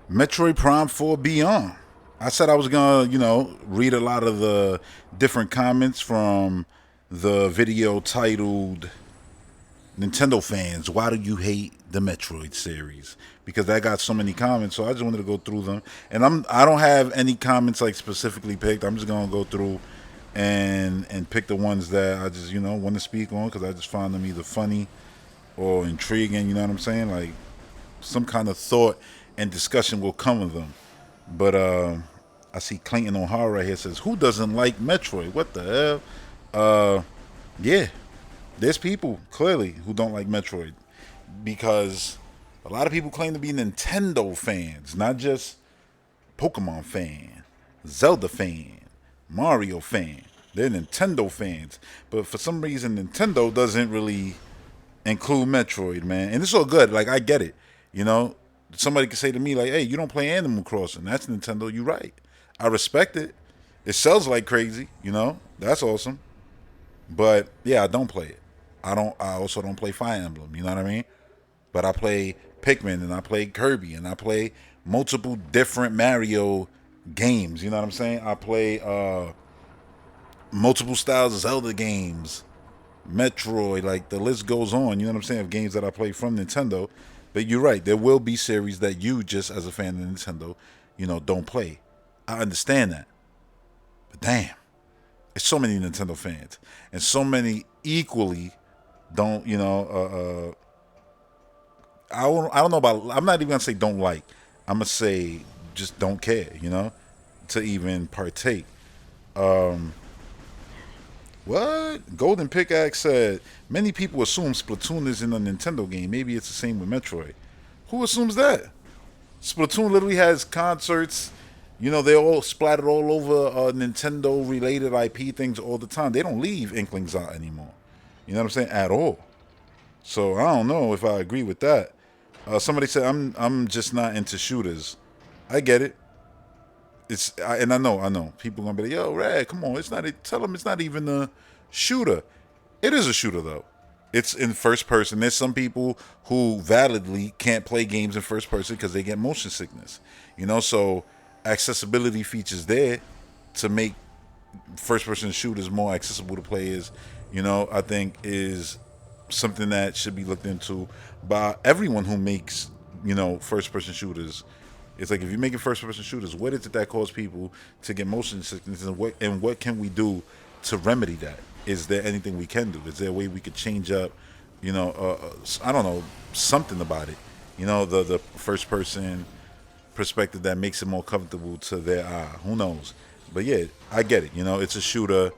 Metroid Prime 4 Beyond. I said I was gonna, read a lot of the different comments from the video titled Nintendo fans, why do you hate the Metroid series? Because I got so many comments, so I just wanted to go through them. And I don't have any comments like specifically picked. I'm just gonna go through and pick the ones that I just want to speak on because I just find them either funny or intriguing. You know what I'm saying? Like some kind of thought and discussion will come with them. But I see Clayton O'Hara right here says, "Who doesn't like Metroid? What the hell?" Yeah, there's people clearly who don't like Metroid because a lot of people claim to be Nintendo fans, not just Pokemon fan, Zelda fan, Mario fan. They're Nintendo fans, but for some reason Nintendo doesn't really include Metroid, man. And it's all good. Like I get it. You know, somebody could say to me like, "Hey, you don't play Animal Crossing. That's Nintendo." You right. I respect it. It sells like crazy. That's awesome. But yeah, I don't play it. I don't. I also don't play Fire Emblem. You know what I mean? But I play Pikmin and I play Kirby and I play multiple different Mario games. You know what I'm saying? I play multiple styles of Zelda games, Metroid. Like the list goes on. You know what I'm saying? Of games that I play from Nintendo. But you're right. There will be series that you just as a fan of Nintendo, don't play. I understand that. But damn, it's so many Nintendo fans and so many equally don't. I don't know about. I'm not even gonna say don't like. I'm gonna say just don't care. To even partake. What? Golden Pickaxe said many people assume Splatoon is in a Nintendo game. Maybe it's the same with Metroid. Who assumes that? Splatoon literally has concerts. They're all splattered all over Nintendo related IP things all the time. They don't leave Inklings out anymore. You know what I'm saying? At all. So I don't know if I agree with that. Somebody said I'm just not into shooters. I get it. And I know people gonna be like, yo, Rad, come on, it's not. Tell them it's not even a shooter. It is a shooter though. It's in first person. There's some people who validly can't play games in first person because they get motion sickness. So accessibility features there to make first person shooters more accessible to players. I think is something that should be looked into by everyone who makes first person shooters. It's like if you're making first person shooters, what is it that cause people to get motion sickness, and what can we do to remedy that? Is there anything we can do? Is there a way we could change up, I don't know, something about it? The first person perspective that makes it more comfortable to their eye. Who knows? But yeah, I get it. It's a shooter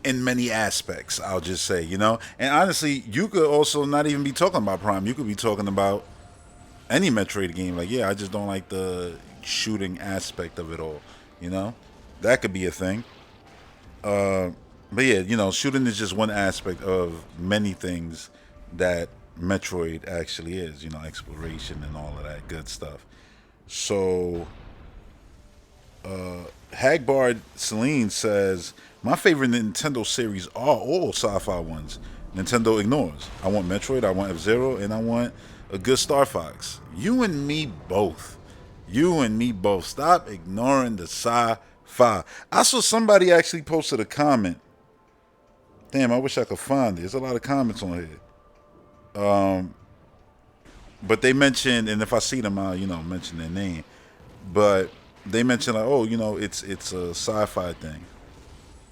in many aspects. I'll just say, and honestly, you could also not even be talking about Prime. You could be talking about any Metroid game. Like, yeah, I just don't like the shooting aspect of it all. That could be a thing. But yeah, shooting is just one aspect of many things that Metroid actually is. Exploration and all of that good stuff. So, Hagbard Celine says, my favorite Nintendo series are all sci-fi ones. Nintendo ignores. I want Metroid, I want F-Zero, and I want a good Star Fox. You and me both. You and me both. Stop ignoring the sci-fi. I saw somebody actually posted a comment. Damn, I wish I could find it. There's a lot of comments on here. But they mentioned, and if I see them, I'll mention their name. But they mentioned like, oh, it's a sci-fi thing,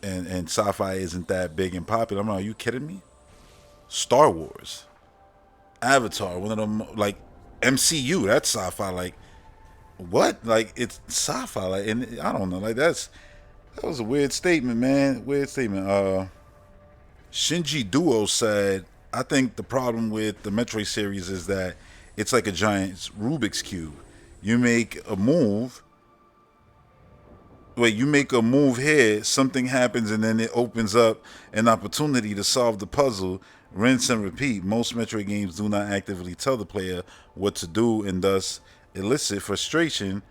and sci-fi isn't that big and popular. I'm like, are you kidding me? Star Wars, Avatar, one of them like MCU. That's sci-fi. Like what? Like it's sci-fi. Like, and I don't know. Like that was a weird statement, man. Weird statement. Shinji Duo said, I think the problem with the Metroid series is that it's like a giant Rubik's Cube. You make a move. Wait, you make a move here, something happens, and then it opens up an opportunity to solve the puzzle. Rinse and repeat. Most Metroid games do not actively tell the player what to do and thus elicit frustration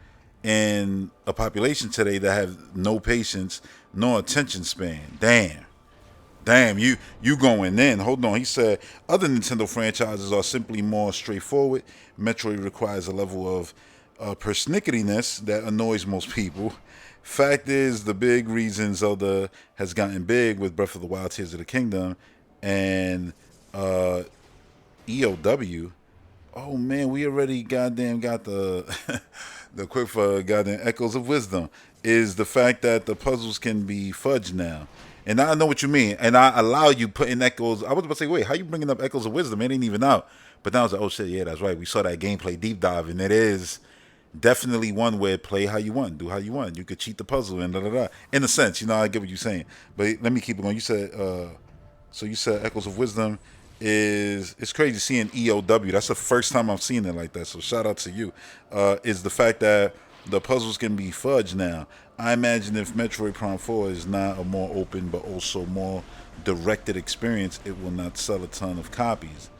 in a population today that have no patience nor attention span. Damn. Damn, you going in. Hold on. He said other Nintendo franchises are simply more straightforward. Metroid requires a level of persnicketyness that annoys most people. Fact is, the big reason Zelda has gotten big with Breath of the Wild, Tears of the Kingdom, and uh, EOW. Oh man, we already goddamn got the the quick for goddamn Echoes of Wisdom. Is the fact that the puzzles can be fudged now. And I know what you mean. And I allow you putting echoes. I was about to say, wait, how you bringing up Echoes of Wisdom? It ain't even out. But then I was like, oh shit, yeah, that's right. We saw that gameplay deep dive, and it is definitely one where play how you want, do how you want. You could cheat the puzzle and da da da. In a sense, I get what you're saying. But let me keep it going. You said, so you said Echoes of Wisdom is it's crazy seeing EOW. That's the first time I've seen it like that. So shout out to you. Is the fact that the puzzles can be fudged now. I imagine if Metroid Prime 4 is not a more open but also more directed experience, it will not sell a ton of copies.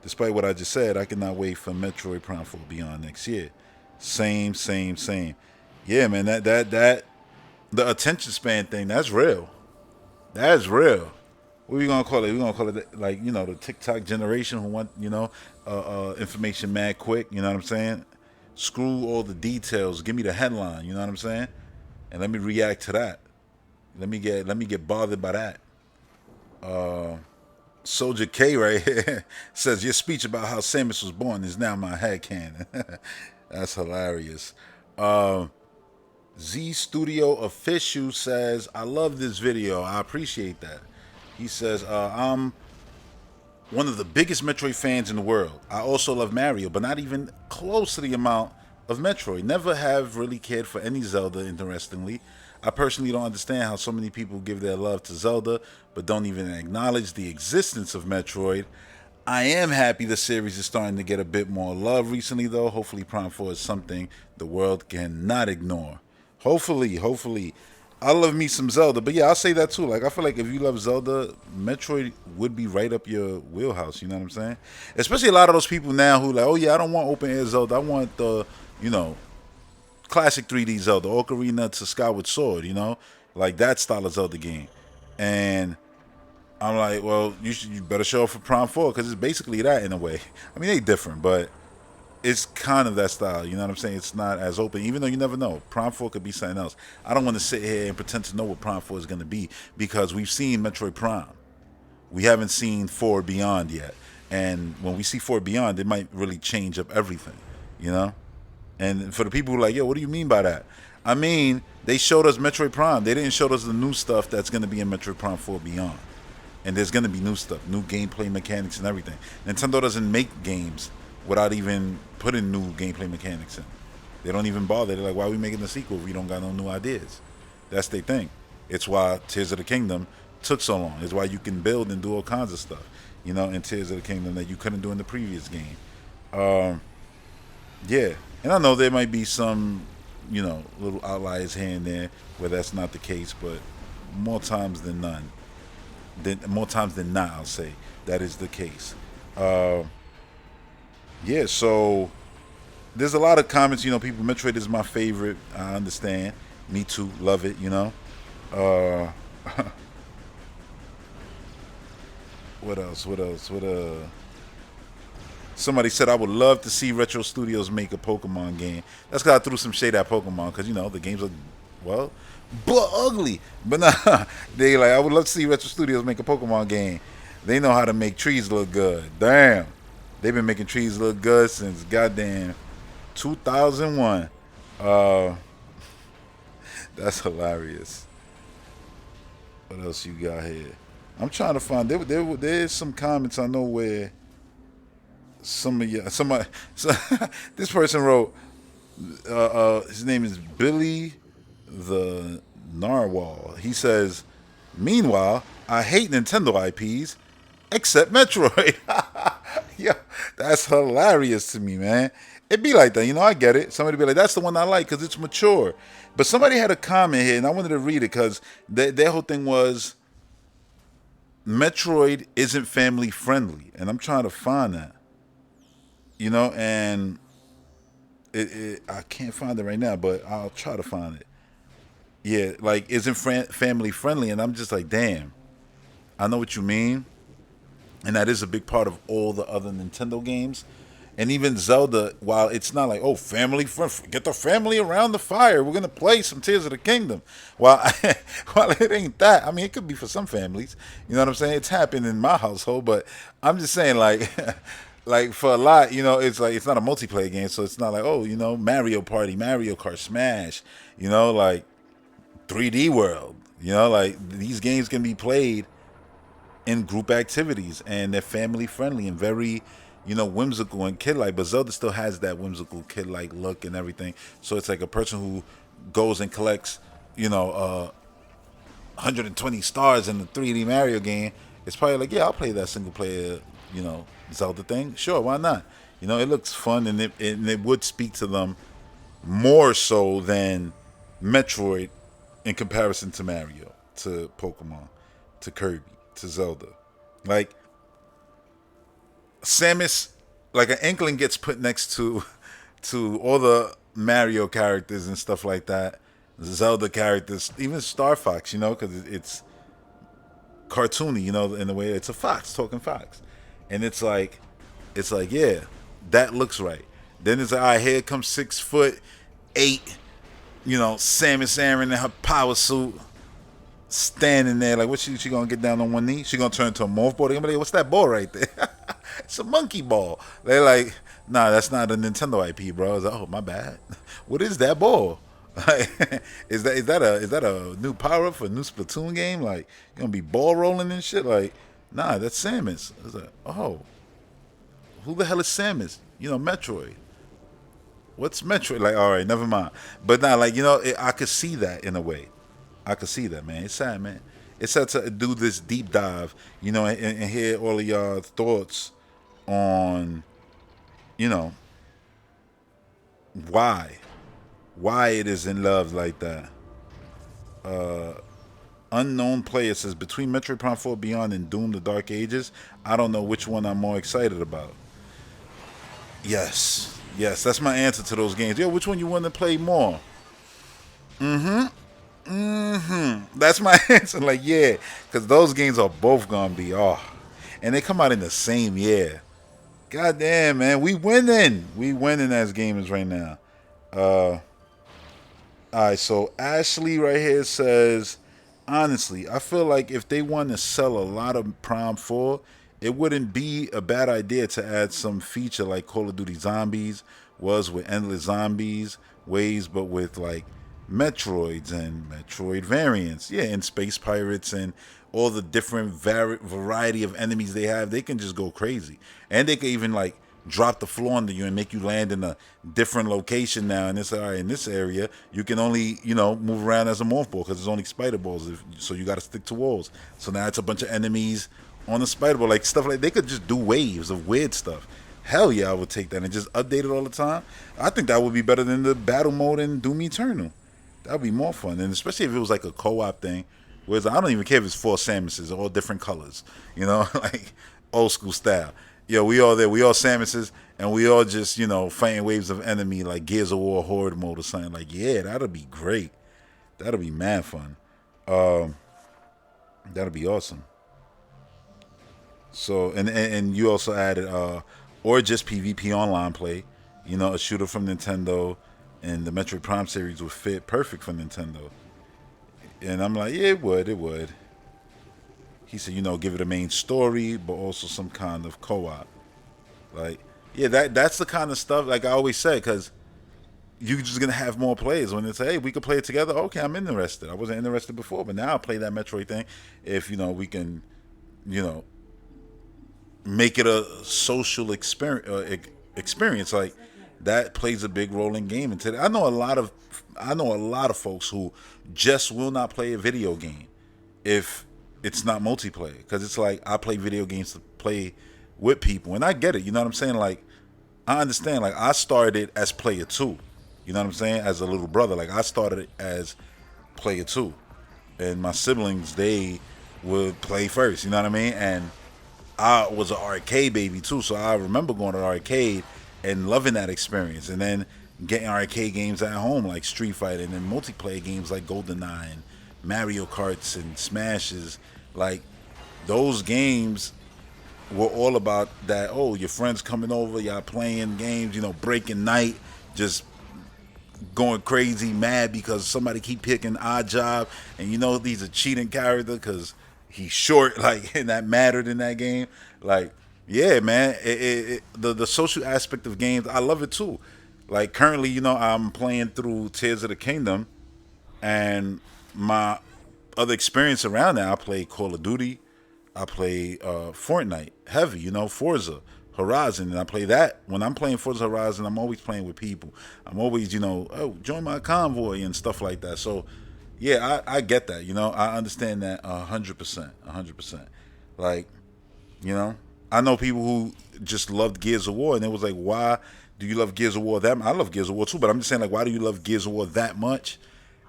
Despite what I just said, I cannot wait for Metroid Prime 4 Beyond next year. Same, same, same. Yeah, man, that the attention span thing, that's real. That's real. What are we gonna call it? We're gonna call it like, the TikTok generation who want, information mad quick, you know what I'm saying? Screw all the details, give me the headline, you know what I'm saying? And let me react to that. Let me get bothered by that. Soldier K right here says your speech about how Samus was born is now my headcanon. That's hilarious. Z Studio Official says, I love this video. I appreciate that. He says, I'm one of the biggest Metroid fans in the world. I also love Mario, but not even close to the amount of Metroid. Never have really cared for any Zelda, interestingly. I personally don't understand how so many people give their love to Zelda, but don't even acknowledge the existence of Metroid. I am happy the series is starting to get a bit more love recently, though. Hopefully, Prime 4 is something the world cannot ignore. Hopefully. I love me some Zelda, but yeah, I'll say that too. Like, I feel like if you love Zelda, Metroid would be right up your wheelhouse. You know what I'm saying? Especially a lot of those people now who like, oh yeah, I don't want open air Zelda. I want the, classic 3D Zelda, Ocarina to Skyward Sword. Like that style of Zelda game. And I'm like, well, you better show up for Prime 4 because it's basically that in a way. I mean, they different, but it's kind of that style. You know what I'm saying? It's not as open, even though you never know. Prime 4 could be something else. I don't want to sit here and pretend to know what Prime 4 is going to be because we've seen Metroid Prime. We haven't seen 4 Beyond yet. And when we see 4 Beyond, it might really change up everything, you know? And for the people who are like, yo, what do you mean by that? I mean, they showed us Metroid Prime. They didn't show us the new stuff that's going to be in Metroid Prime 4 Beyond. And there's going to be new stuff, new gameplay mechanics and everything. Nintendo doesn't make games without even putting new gameplay mechanics in. They don't even bother. They're like, why are we making a sequel if we don't got no new ideas? That's their thing. It's why Tears of the Kingdom took so long. It's why you can build and do all kinds of stuff, in Tears of the Kingdom that you couldn't do in the previous game. Yeah. And I know there might be some, little outliers here and there where that's not the case, but more times than none. More times than not, I'll say, that is the case. Yeah, so there's a lot of comments, people, Metroid is my favorite. I understand. Me too, love it, What else? Somebody said I would love to see Retro Studios make a Pokemon game. That's because I threw some shade at Pokemon because, the games are, well, but ugly. But nah, they like, I would love to see Retro Studios make a Pokemon game. They know how to make trees look good. Damn. They've been making trees look good since goddamn 2001. That's hilarious. What else you got here? I'm trying to find. There's some comments I know where somebody, this person wrote. His name is Billy the Narwhal. He says, "Meanwhile, I hate Nintendo IPs except Metroid." Yeah, that's hilarious to me, man. It'd be like that, I get it. Somebody be like, that's the one I like because it's mature. But somebody had a comment here, and I wanted to read it because their whole thing was Metroid isn't family friendly. And I'm trying to find that. And I can't find it right now, but I'll try to find it. Yeah, like, isn't family friendly. And I'm just like, damn, I know what you mean. And that is a big part of all the other Nintendo games. And even Zelda, while it's not like, oh, family, get the family around the fire, we're gonna play some Tears of the Kingdom. While while it ain't that, I mean, it could be for some families. You know what I'm saying? It's happened in my household, but I'm just saying, like, like for a lot, it's like it's not a multiplayer game, so it's not like, oh, Mario Party, Mario Kart, Smash, like 3D World. Like these games can be played in group activities, and they're family friendly and very whimsical and kid like. But Zelda still has that whimsical kid like look and everything, so it's like a person who goes and collects 120 stars in the 3D Mario game. It's probably like, yeah, I'll play that single player Zelda thing. Sure, why not? It looks fun, and it would speak to them more so than Metroid in comparison to Mario, to Pokemon, to Kirby, to Zelda. Like Samus, like an Inkling gets put next to all the Mario characters and stuff like that. Zelda characters, even Star Fox, because it's cartoony, in the way it's a fox talking fox, and it's like, yeah, that looks right. Then it's like, all right, here comes 6'8", Samus Aran in her power suit, standing there like, what she gonna get down on one knee? She gonna turn into a morph ball? They're gonna be like, what's that ball right there? It's a monkey ball. They're like, nah, that's not a Nintendo IP, bro. I was like, oh, my bad. What is that ball? Like, is that a new power up for a new Splatoon game? Like, you gonna be ball rolling and shit? Like, nah, that's Samus. I was like, oh, who the hell is Samus? Metroid. What's Metroid? Like, all right, never mind. But now, like, I could see that in a way. I could see that, man. It's sad, man. It's sad to do this deep dive, and hear all of y'all thoughts on, you know, why, it is in love like that. Unknown player says, between Metroid Prime 4 Beyond and Doom: The Dark Ages, I don't know which one I'm more excited about. Yes, that's my answer to those games. Yo, which one you want to play more? That's my answer. Like, yeah, because those games are both gonna be and they come out in the same year. God damn, man, we winning. We winning as gamers right now. All right, so Ashley right here says, honestly, I feel like if they want to sell a lot of Prime 4, it wouldn't be a bad idea to add some feature like Call of Duty Zombies was with endless zombies waves, but with like Metroids and Metroid variants. Yeah, and space pirates and all the different variety of enemies they have. They can just go crazy. And they can even like drop the floor under you and make you land in a different location now. And it's all right, in this area, you can only, move around as a morph ball because there's only spider balls. So you got to stick to walls. So now it's a bunch of enemies on the spider ball. Like stuff like they could just do waves of weird stuff. Hell yeah, I would take that and just update it all the time. I think that would be better than the battle mode in Doom Eternal. That would be more fun. And especially if it was like a co-op thing. Whereas I don't even care if it's 4 Samuses, all different colors. Like old school style. Yo, we all there. We all Samuses, and we all just, fighting waves of enemy like Gears of War Horde mode or something. Like, yeah, that'll be great. That'll be mad fun. That'll be awesome. So, and you also added, or just PvP online play. A shooter from Nintendo, and the Metroid Prime series would fit perfect for Nintendo. And I'm like, yeah, it would. He said, give it a main story, but also some kind of co-op. Like, yeah, that's the kind of stuff, like I always say, because you're just going to have more players. When they say, hey, we could play it together, okay, I'm interested. I wasn't interested before, but now I'll play that Metroid thing if, we can, make it a social experience. Like, that plays a big role in gaming today. I know a lot of folks who just will not play a video game if it's not multiplayer, because it's like, I play video games to play with people, and I get it. You know what I'm saying? Like, I understand. Like, I started as player 2. You know what I'm saying? As a little brother, like, I started as player 2, and my siblings, they would play first. You know what I mean? And I was an arcade baby too, so I remember going to the arcade and loving that experience, and then getting arcade games at home like Street Fighter, and then multiplayer games like GoldenEye and Mario Karts and Smashes. Like, those games were all about that. Oh, your friends coming over, y'all playing games, breaking night, just going crazy, mad because somebody keep picking odd job, and he's a cheating character because he's short, like, and that mattered in that game. Like, yeah, man, the social aspect of games, I love it too. Like currently, I'm playing through Tears of the Kingdom, and my other experience around that, I play Call of Duty, I play Fortnite heavy, Forza Horizon, and I play that. When I'm playing Forza Horizon, I'm always playing with people. I'm always, oh, join my convoy and stuff like that. So, yeah, I get that. I understand that 100%, 100%. Like, you know, I know people who just loved Gears of War, and it was like, why do you love Gears of War that much? I love Gears of War too, but I'm just saying, like, why do you love Gears of War that much?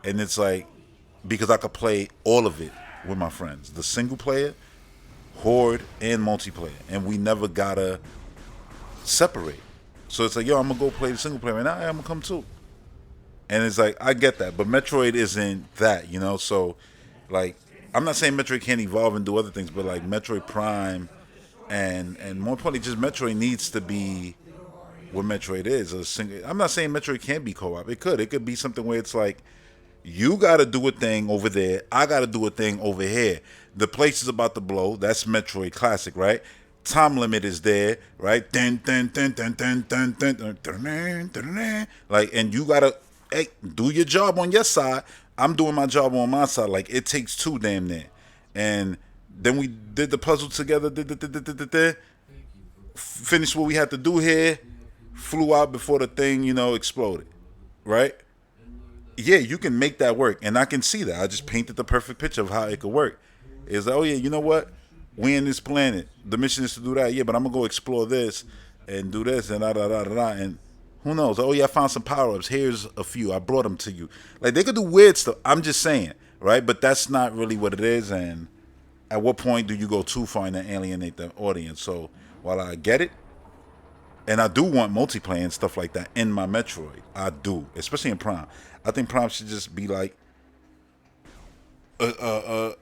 And it's like, because I could play all of it with my friends, the single player, horde, and multiplayer, and we never gotta separate. So it's like, yo, I'm gonna go play the single player right now. I'm gonna come too. And it's like, I get that, but Metroid isn't that. So, like, I'm not saying Metroid can't evolve and do other things, but like Metroid Prime and more importantly, just Metroid needs to be what Metroid is. A single. I'm not saying Metroid can't be co-op. It could. It could be something where it's like, you got to do a thing over there. I got to do a thing over here. The place is about to blow. That's Metroid Classic, right? Time limit is there, right? Dun, dun, dun, dun, dun, dun, dun, dun, dun, dun, dun, dun. Like, and you got to, hey, do your job on your side. I'm doing my job on my side. Like, it takes two damn near. And then we did the puzzle together, finished what we had to do here, flew out before the thing, exploded, right? Yeah, you can make that work, and I can see that. I just painted the perfect picture of how it could work. It's like, oh yeah, you know what? We in this planet. The mission is to do that. Yeah, but I'm gonna go explore this and do this and da da da da da. And who knows? Oh yeah, I found some power ups. Here's a few. I brought them to you. Like, they could do weird stuff. I'm just saying, right? But that's not really what it is. And at what point do you go too far and then alienate the audience? So while I get it, and I do want multiplayer and stuff like that in my Metroid. I do, especially in Prime. I think Prime should just be like a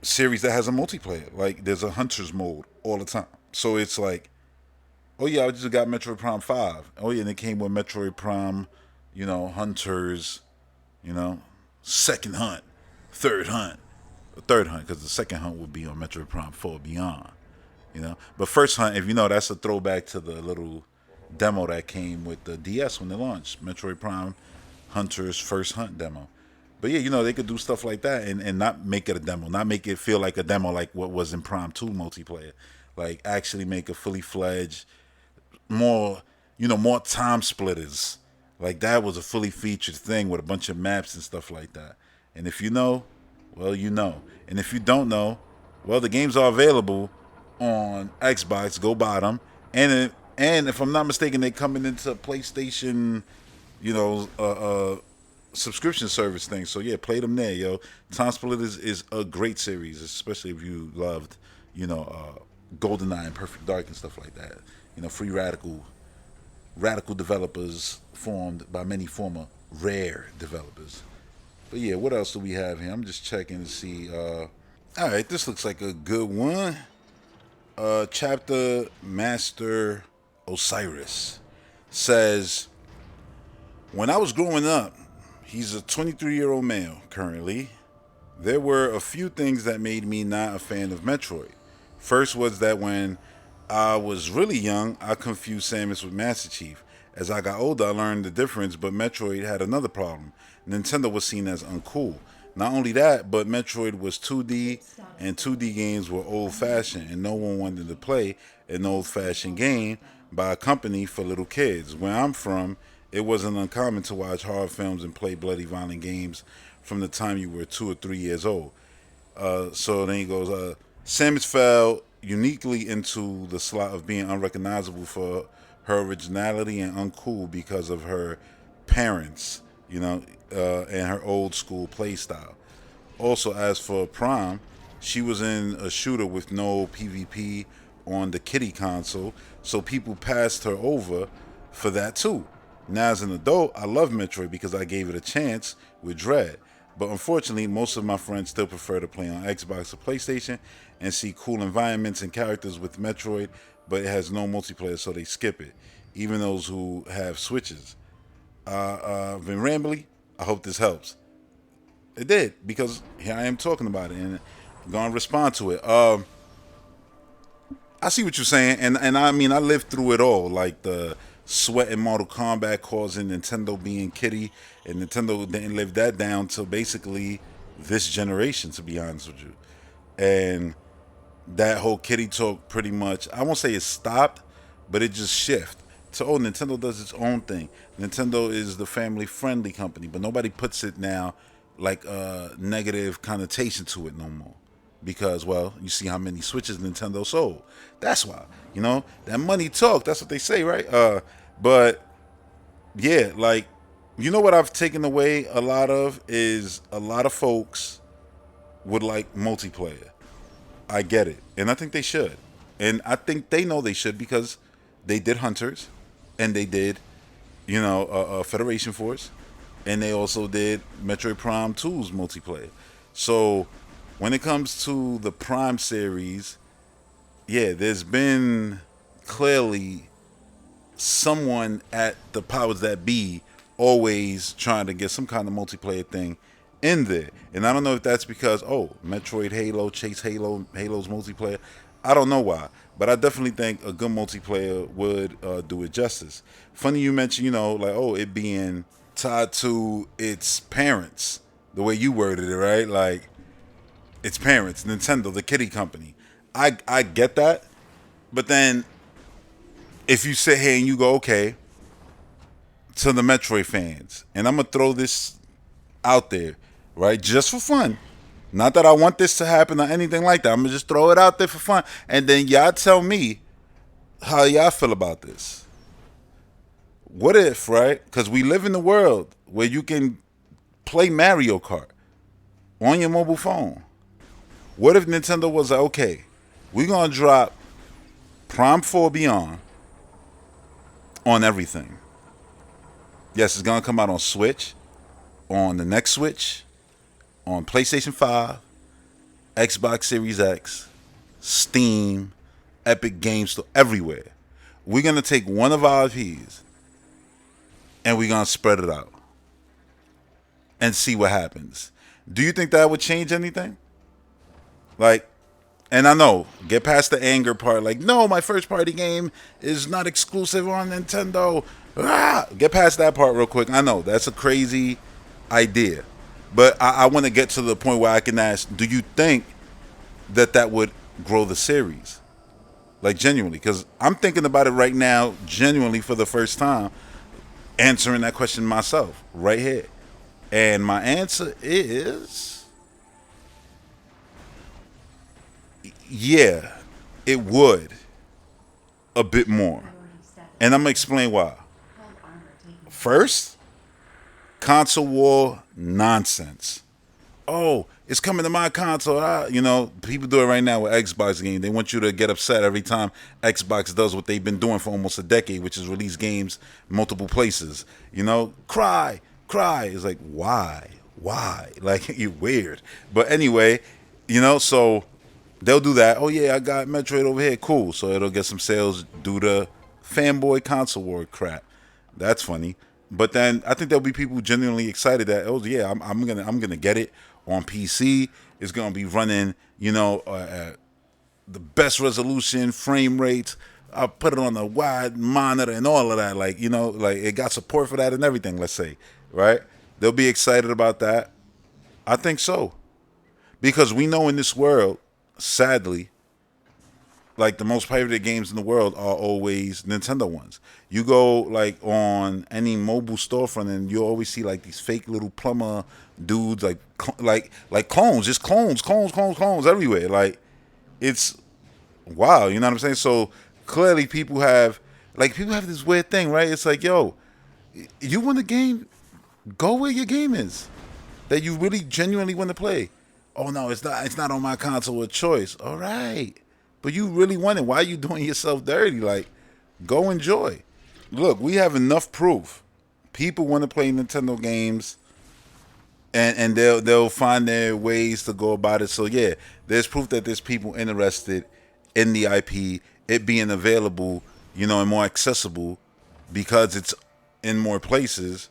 series that has a multiplayer. Like, there's a hunters mode all the time. So it's like, oh yeah, I just got Metroid Prime 5. Oh yeah, and it came with Metroid Prime, hunters, you know, second hunt, third hunt, because the second hunt would be on Metroid Prime 4 Beyond. But first hunt, if you know, that's a throwback to the little demo that came with the DS when they launched Metroid Prime Hunter's first hunt demo. But yeah, they could do stuff like that and not make it a demo, not make it feel like a demo like what was in Prime 2 multiplayer. Like, actually make a fully fledged, more, more time splitters. Like, that was a fully featured thing with a bunch of maps and stuff like that. And if you know, well, you know. And if you don't know, well, the games are available on Xbox. Go buy them. And if I'm not mistaken, they're coming into PlayStation, subscription service thing. So yeah, play them there, yo. Time Splitters is a great series, especially if you loved, GoldenEye and Perfect Dark and stuff like that. Free radical developers formed by many former Rare developers. But yeah, what else do we have here? I'm just checking to see. All right, this looks like a good one. Chapter Master Osiris says, when I was growing up, he's a 23-year-old male currently, there were a few things that made me not a fan of Metroid. First was that when I was really young, I confused Samus with Master Chief. As I got older, I learned the difference, but Metroid had another problem. Nintendo was seen as uncool. Not only that, but Metroid was 2D, and 2D games were old-fashioned, and no one wanted to play an old-fashioned game by a company for little kids. Where I'm from, it wasn't uncommon to watch horror films and play bloody, violent games from the time you were 2 or 3 years old. So then he goes, Samus fell uniquely into the slot of being unrecognizable for her originality and uncool because of her parents, and her old school play style. Also, as for Prime, she was in a shooter with no PvP on the Kitty console, so people passed her over for that too. Now, as an adult, I love Metroid because I gave it a chance with Dread. But unfortunately, most of my friends still prefer to play on Xbox or PlayStation and see cool environments and characters with Metroid, but it has no multiplayer, so they skip it. Even those who have Switches. Been rambly. I hope this helps. It did because here I am talking about it and I'm gonna respond to it. I see what you're saying, and I mean I lived through it all, like the sweat in Mortal Kombat causing Nintendo being kitty, and Nintendo didn't live that down till basically this generation, to be honest with you. And that whole kitty talk pretty much, I won't say it stopped, but it just shifted. So Nintendo does its own thing. Nintendo is the family friendly company, but nobody puts it now like a negative connotation to it no more. Because well, you see how many Switches Nintendo sold. That's why. That money talk, that's what they say, right? But yeah, like what I've taken away a lot of is a lot of folks would like multiplayer. I get it, and I think they should, and I think they know they should because they did Hunters, and they did, Federation Force, and they also did Metroid Prime 2's multiplayer. So when it comes to the Prime series, yeah, there's been clearly someone at the powers that be always trying to get some kind of multiplayer thing in there. And I don't know if that's because, Metroid Halo, Chase Halo's multiplayer. I don't know why. But I definitely think a good multiplayer would do it justice. Funny you mentioned, it being tied to its parents, the way you worded it, right? Like, its parents, Nintendo, the kitty company. I get that. But then, if you sit here and you go, okay, to the Metroid fans, and I'm going to throw this out there, right? Just for fun. Not that I want this to happen or anything like that. I'm going to just throw it out there for fun. And then y'all tell me how y'all feel about this. What if, right? Because we live in a world where you can play Mario Kart on your mobile phone. What if Nintendo was like, okay, we're going to drop Prime 4 Beyond on everything. Yes, it's going to come out on Switch, on the next Switch, on PlayStation 5, Xbox Series X, Steam, Epic Games Store, everywhere. We're going to take one of our IPs and we're going to spread it out and see what happens. Do you think that would change anything? Like, and I know, get past the anger part, like, no, my first party game is not exclusive on Nintendo. Get past that part real quick. I know, that's a crazy idea. But I want to get to the point where I can ask, do you think that would grow the series? Like, genuinely. Because I'm thinking about it right now, genuinely, for the first time, answering that question myself, right here. And my answer is, yeah, it would. A bit more. And I'm going to explain why. First, console war nonsense. Oh, it's coming to my console. People do it right now with Xbox games. They want you to get upset every time Xbox does what they've been doing for almost a decade, which is release games multiple places. Cry. It's like, why? Like, you're weird. But anyway, so they'll do that. Oh, yeah, I got Metroid over here. Cool. So it'll get some sales due to fanboy console war crap. That's funny. But then I think there'll be people genuinely excited that, oh yeah, I'm gonna get it on PC. It's gonna be running, the best resolution, frame rates. I'll put it on a wide monitor and all of that. Like, like it got support for that and everything. Let's say, right? They'll be excited about that. I think so, because we know in this world, sadly, like the most pirated games in the world are always Nintendo ones. You go like on any mobile storefront and you always see like these fake little plumber dudes, like clones, just clones everywhere. Like, it's wow, you know what I'm saying? So clearly people have this weird thing, right? It's like, yo, you want a game, go where your game is that you really genuinely want to play. Oh no, it's not on my console of choice. All right. But you really want it. Why are you doing yourself dirty? Like, go enjoy. Look, we have enough proof. People want to play Nintendo games and they'll find their ways to go about it. So yeah, there's proof that there's people interested in the IP, it being available, and more accessible because it's in more places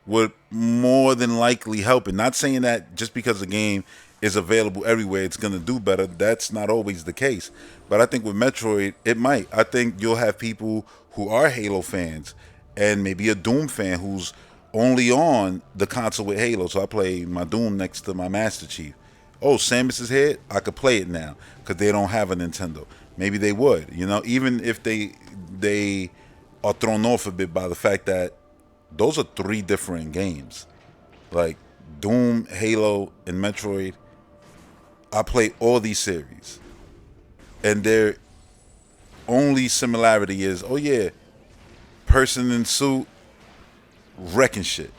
would more than likely help it. Not saying that just because the game is available everywhere, it's gonna do better. That's not always the case. But I think with Metroid, it might. I think you'll have people who are Halo fans and maybe a Doom fan who's only on the console with Halo. So I play my Doom next to my Master Chief. Oh, Samus is here. I could play it now because they don't have a Nintendo. Maybe they would. Even if they are thrown off a bit by the fact that those are three different games. Like Doom, Halo, and Metroid. I play all these series, and their only similarity is, oh yeah, person in suit wrecking shit.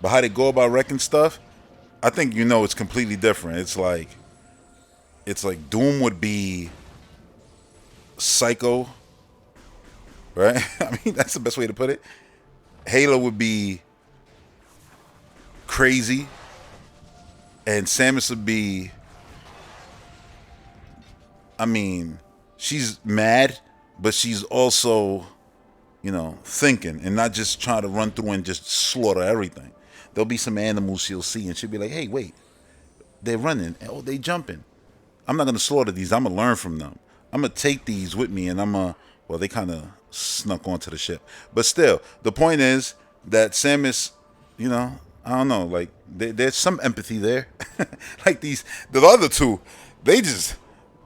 But how they go about wrecking stuff, I think it's completely different. It's like Doom would be psycho, right? I mean, that's the best way to put it. Halo would be crazy, and Samus would be, I mean, she's mad, but she's also, thinking and not just trying to run through and just slaughter everything. There'll be some animals she'll see and she'll be like, hey, wait, they're running. Oh, they jumping. I'm not going to slaughter these. I'm going to learn from them. I'm going to take these with me and well, they kind of snuck onto the ship. But still, the point is that Samus, I don't know, like, there's some empathy there. Like the other two, they just,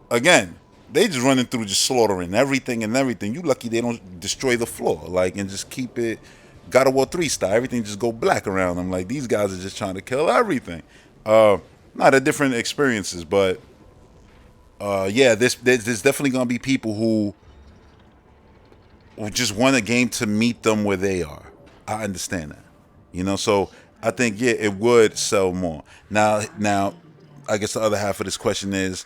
again, they just running through just slaughtering everything and everything. You lucky they don't destroy the floor, like, and just keep it God of War 3 style. Everything just go black around them. Like, these guys are just trying to kill everything. Not a different experiences, but yeah, there's definitely gonna be people who just want a game to meet them where they are. I understand that, So I think yeah, it would sell more. Now, I guess the other half of this question is,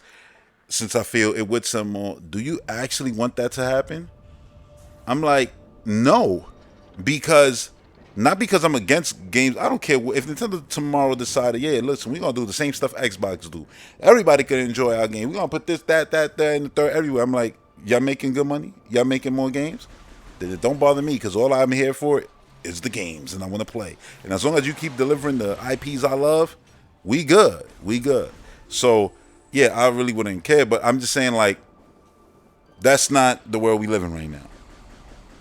since I feel it would sell more, do you actually want that to happen? I'm like, no, because not because I'm against games. I don't care if Nintendo tomorrow decided, yeah, listen, we're gonna do the same stuff Xbox do. Everybody can enjoy our game. We're gonna put this, that, and the third everywhere. I'm like, y'all making good money? Y'all making more games? Then it don't bother me because all I'm here for is the games and I want to play. And as long as you keep delivering the IPs I love, we good. We good. So yeah, I really wouldn't care. But I'm just saying, like, that's not the world we live in right now.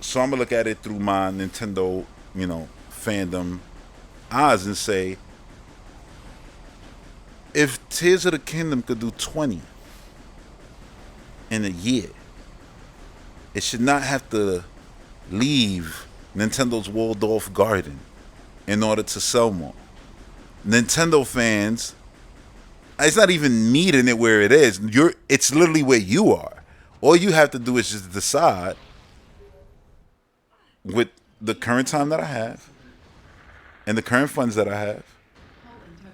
So I'm gonna look at it through my Nintendo, fandom eyes and say, if Tears of the Kingdom could do 20 in a year, it should not have to leave Nintendo's Waldorf Garden in order to sell more. Nintendo fans, it's not even needing it where it is. It's literally where you are. All you have to do is just decide, with the current time that I have and the current funds that I have,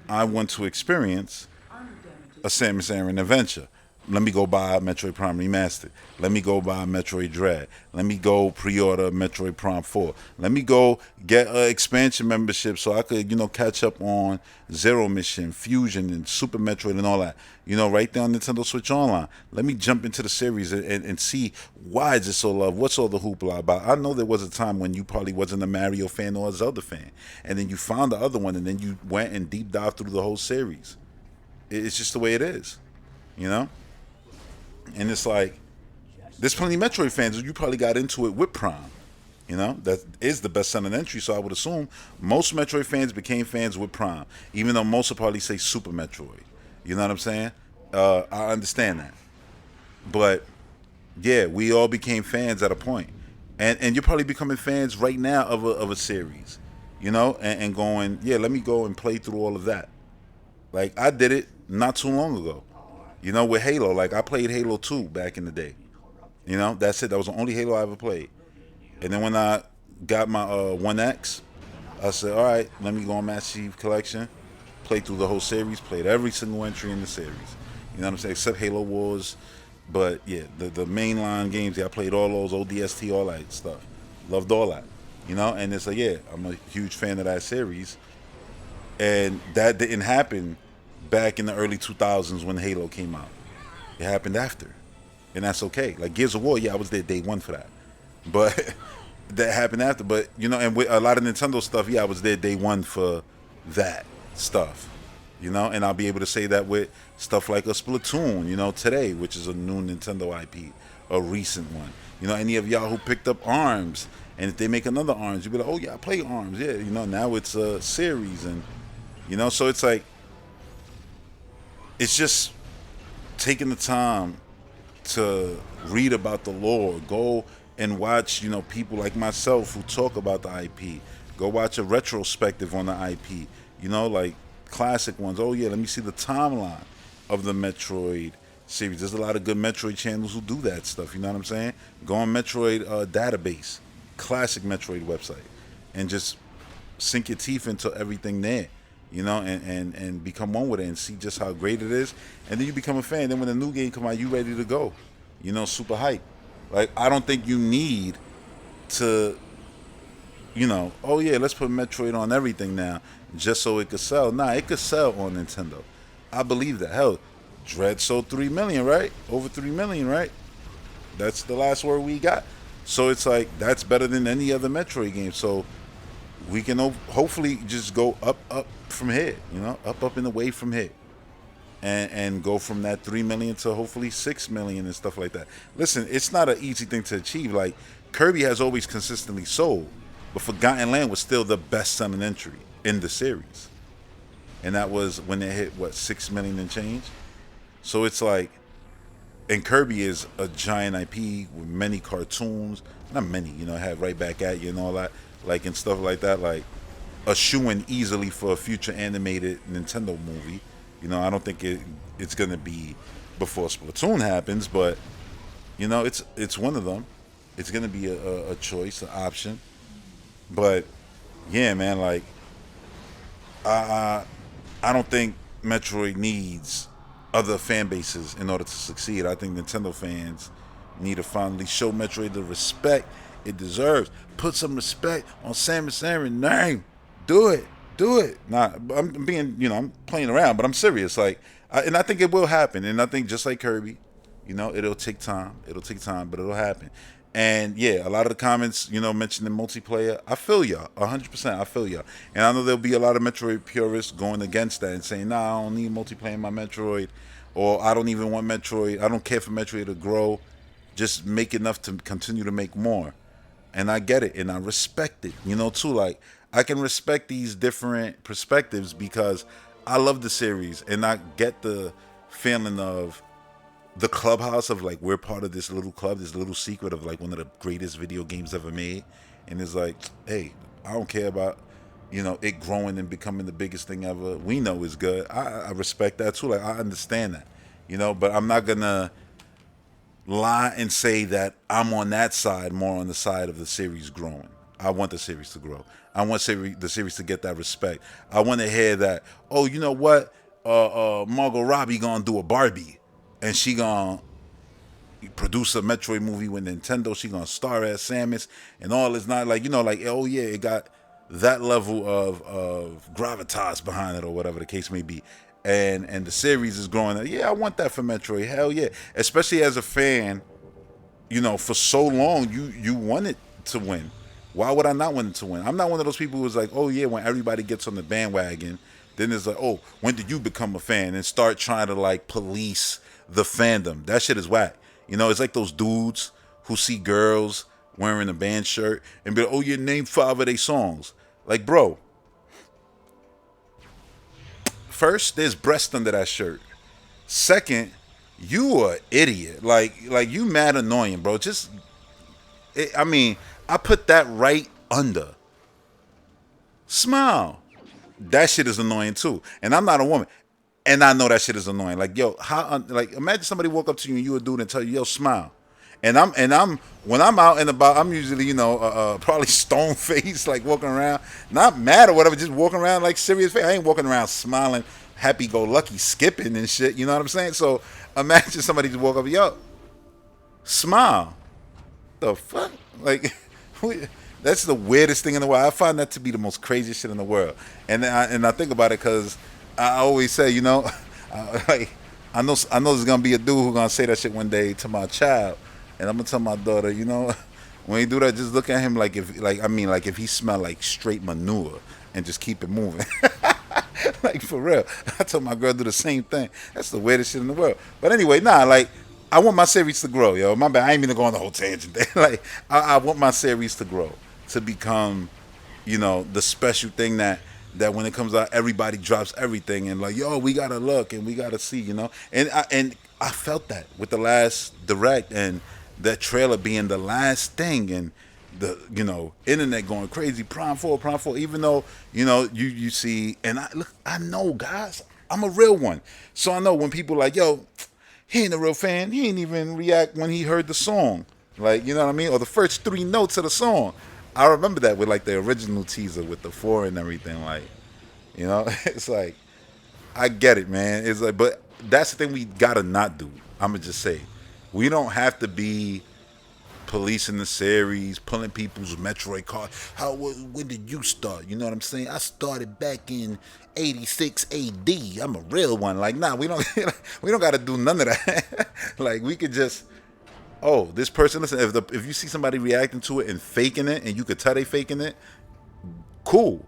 I want to experience a Samus Aran adventure. Let me go buy Metroid Prime Remastered. Let me go buy Metroid Dread. Let me go pre-order Metroid Prime 4. Let me go get an expansion membership so I could, catch up on Zero Mission, Fusion, and Super Metroid and all that. Right there on Nintendo Switch Online. Let me jump into the series and see, why is it so loved? What's all the hoopla about? I know there was a time when you probably wasn't a Mario fan or a Zelda fan. And then you found the other one and then you went and deep dived through the whole series. It's just the way it is, And it's like, there's plenty of Metroid fans. You probably got into it with Prime. That is the best selling entry. So I would assume most Metroid fans became fans with Prime, even though most will probably say Super Metroid. You know what I'm saying? I understand that. But yeah, we all became fans at a point. And you're probably becoming fans right now of a series, and going, yeah, let me go and play through all of that. Like, I did it not too long ago. With Halo, like, I played Halo 2 back in the day. That's it. That was the only Halo I ever played. And then when I got my 1X, I said, all right, let me go on Master Chief Collection, play through the whole series, played every single entry in the series. You know what I'm saying? Except Halo Wars. But yeah, the mainline games, yeah, I played all those, ODST, all that stuff. Loved all that. And it's like, yeah, I'm a huge fan of that series. and that didn't happen back in the early 2000s when Halo came out. It happened after, and that's okay. Like Gears of War, yeah, I was there day one for that, but that happened after. But and with a lot of Nintendo stuff, yeah, I was there day one for that stuff. And I'll be able to say that with stuff like a Splatoon, today, which is a new Nintendo IP, a recent one. Any of y'all who picked up ARMS, and if they make another ARMS, you'll be like, oh yeah, I play ARMS, yeah. Now it's a series, and so it's like it's just taking the time to read about the lore. Go and watch, people like myself who talk about the IP. Go watch a retrospective on the IP. Like classic ones. Oh yeah, let me see the timeline of the Metroid series. There's a lot of good Metroid channels who do that stuff. You know what I'm saying? Go on Metroid database, classic Metroid website, and just sink your teeth into everything there. And become one with it and see just how great it is. And then you become a fan. Then when the new game come out, you ready to go. Super hype. Like I don't think you need to, oh yeah, let's put Metroid on everything now just so it could sell. Nah, it could sell on Nintendo. I believe that. Hell, Dread sold 3 million, right? Over 3 million, right? That's the last word we got. So it's like that's better than any other Metroid game. So we can hopefully just go up from here, up and away from here, and go from that 3 million to hopefully 6 million and stuff like that. Listen, it's not an easy thing to achieve. Like Kirby has always consistently sold, but Forgotten Land was still the best-selling entry in the series, and that was when it hit 6 million and change. So it's like, and Kirby is a giant IP with many cartoons, not many, have Right Back at You and all that, like and stuff like that, like a shoe-in easily for a future animated Nintendo movie. I don't think it's gonna be before Splatoon happens, but it's one of them. It's gonna be a choice, an option. But yeah, man, like I I don't think Metroid needs other fan bases in order to succeed. I think Nintendo fans need to finally show Metroid the respect it deserves. Put some respect on Samus Aran's name. Do it. Do it. Nah, I'm being, I'm playing around, but I'm serious. Like, and I think it will happen. And I think just like Kirby, it'll take time. It'll take time, but it'll happen. And yeah, a lot of the comments, mentioning multiplayer, I feel y'all, 100%. I feel y'all, and I know there'll be a lot of Metroid purists going against that and saying, "Nah, I don't need multiplayer in my Metroid," or "I don't even want Metroid. I don't care for Metroid to grow. Just make enough to continue to make more." And I get it, and I respect it, too. Like I can respect these different perspectives because I love the series, and I get the feeling of the clubhouse of like we're part of this little club, this little secret of like one of the greatest video games ever made, and it's like, hey, I don't care about it growing and becoming the biggest thing ever. We know it's good. I respect that too. Like I understand that, but I'm not gonna lie and say that I'm on that side, more on the side of the series growing. I want the series to grow. I want the series to get that respect. I want to hear that, oh, you know what? Margot Robbie gonna do a Barbie, and she gonna produce a Metroid movie with Nintendo. She gonna star as Samus, and all is not like like, oh yeah, it got that level of gravitas behind it, or whatever the case may be. And the series is growing. Yeah, I want that for Metroid. Hell yeah, especially as a fan. For so long you wanted to win. Why would I not want it to win? I'm not one of those people who's like, oh yeah, when everybody gets on the bandwagon, then it's like, oh, when did you become a fan? And start trying to like police the fandom. That shit is whack. It's like those dudes who see girls wearing a band shirt and be like, oh, you name 5 of their songs. Like, bro, first, there's breast under that shirt. Second, you a idiot. Like you mad annoying, bro. I put that right under. Smile. That shit is annoying too. And I'm not a woman. And I know that shit is annoying. Like, yo, like imagine somebody walk up to you and you a dude and tell you, yo, smile. And I'm when I'm out and about, I'm usually, probably stone faced, like walking around, not mad or whatever, just walking around like serious face. I ain't walking around smiling, happy go lucky, skipping and shit. You know what I'm saying? So imagine somebody just walk up, yo, smile. The fuck? Like That's the weirdest thing in the world. I find that to be the most craziest shit in the world. And I think about it because I always say, like I know there's gonna be a dude who's gonna say that shit one day to my child, and I'm gonna tell my daughter, when he do that, just look at him like if he smell like straight manure, and just keep it moving. Like for real. I told my girl to do the same thing. That's the weirdest shit in the world. But anyway, nah, like I want my series to grow, yo. My bad. I ain't mean to go on the whole tangent there. Like I want my series to grow, to become, the special thing that when it comes out, everybody drops everything and like, yo, we gotta look and we gotta see. And I felt that with the last direct and that trailer being the last thing and the internet going crazy. Prime 4. Even though you see, and I know, guys, I'm a real one, so I know when people like, yo, he ain't a real fan. He ain't even react when he heard the song, like, you know what I mean, or the first 3 notes of the song. I remember that with like the original teaser with the 4 and everything, like, it's like I get it, man. It's like, but that's the thing we gotta not do. I'm gonna just say, we don't have to be policing the series, pulling people's Metroid cards. When did you start? You know what I'm saying? I started back in 86 AD. I'm a real one. Like, nah, we don't we don't got to do none of that. Like, we could just, oh, this person. Listen, if you see somebody reacting to it and faking it, and you could tell they faking it, cool.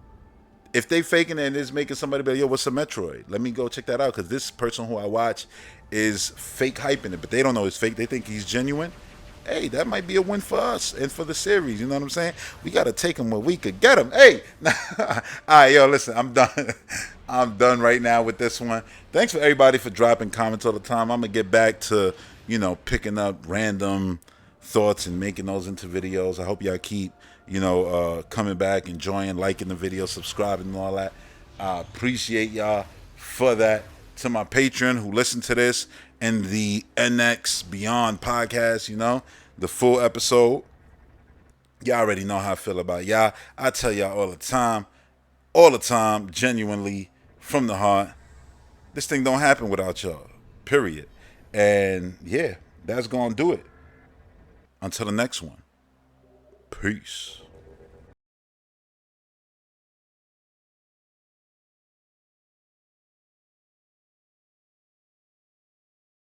If they faking it and it's making somebody be like, yo, what's a Metroid? Let me go check that out, because this person who I watch is fake hyping it, but they don't know it's fake. They think he's genuine. Hey, that might be a win for us and for the series. You know what I'm saying? We got to take him where we could get him. Hey, all right, yo, listen, I'm done. I'm done right now with this one. Thanks for everybody for dropping comments all the time. I'm going to get back to, picking up random thoughts and making those into videos. I hope y'all keep, coming back, enjoying, liking the video, subscribing and all that. I appreciate y'all for that. To my patron who listened to this and the NX Beyond podcast, the full episode. Y'all already know how I feel about y'all. I tell y'all all the time, genuinely, from the heart. This thing don't happen without y'all, period. And yeah, that's gonna do it. Until the next one. Peace.